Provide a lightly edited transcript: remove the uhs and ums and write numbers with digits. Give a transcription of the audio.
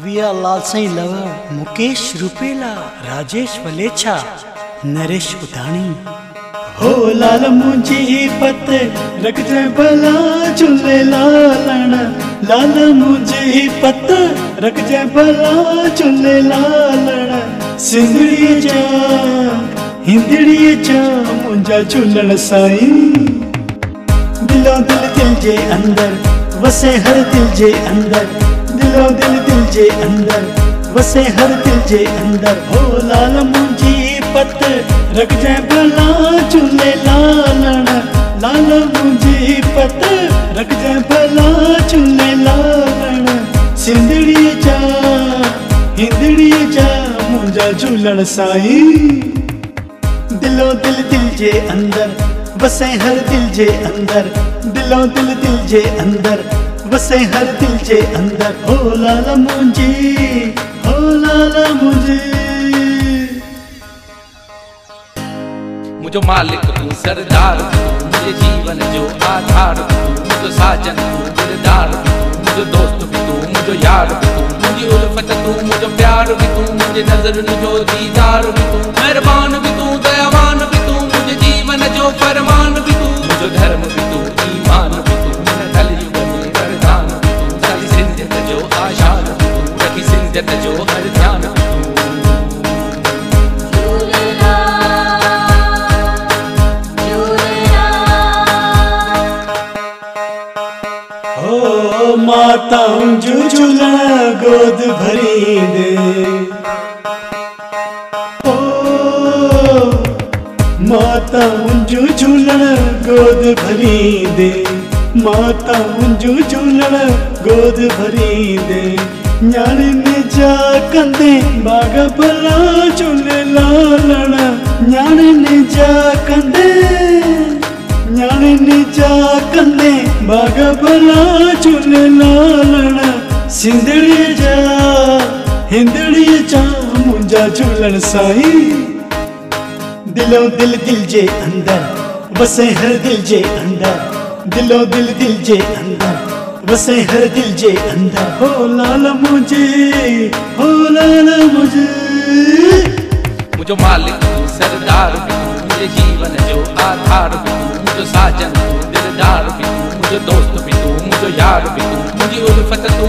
विया लाल साई लवर मुकेश रुपेला राजेश वलेछा नरेश उदानी हो लाल मुझे पत रख जाए भला चुले लालना लाल मुझे पत रख जाए भला चुले लालना सिंदड़ी जा हिंदड़ी जा मुंजा चुलन साई दिलो दिल दिल जे अंदर वसे हर दिल जे अंदर दिलो दिल दिल जे अंदर वसे हर दिल जे अंदर हो लाल मुझी पत रख जाए भला चुले लालना लाल मुझी पत रख जाए भला चुले लालना सिंदड़ी जा हिंदड़ी जा मुंजा चुलन साई दिलो दिल दिल जे अंदर वसे हर दिल जे अंदर दिलो दिल दिल जे अंदर वसे हर दिल जे अंदर हो लाला मुझे मुझो मालिक तू सरदार तू मुझे जीवन जो आधार तू मुझो साजन तू दिलदार तू मुझो दोस्त भी तू मुझो यार भी तू मुझे उल्फत तू मुझो प्यार भी तू मुझे नजर जो दीदार भी तू मेहरबान भी तू दयावान भी तू मुझे जीवन जो फरमान भी तू मुझो धर्म भी तू ईमान भी तू कलयुग में वरदान भी तू सारी सिंधियत जो आशान भी तू रखी सिंधियत जो हर ध्यान भी तू माता झूझुला गोद भरी दे ओ माता झूझुला गोद भरी दे माता झूझुला गोद भरी दे न्याणे ने जा कंदे बाग भला चुले लालना न्याणे ने जा कंदे न्याणे ने जा कंदे बाग भला चुले लालना सिंदड़ी जा हिंदड़ी जा मुंजा चुलन साई दिलो दिल दिल जे अंदर वसे हर दिल जे अंदर दिलो दिल दिल जे अंदर वसे हर दिल जे अंदर हो लाल मुझे मुझो मालिक तू सरदार भी तू मुझे जीवन जो आधार भी तू मुझो साजन तू दिलदार भी तू मुझो दोस्त भी तू मुझो यार भी तू मुझे उल्फत तू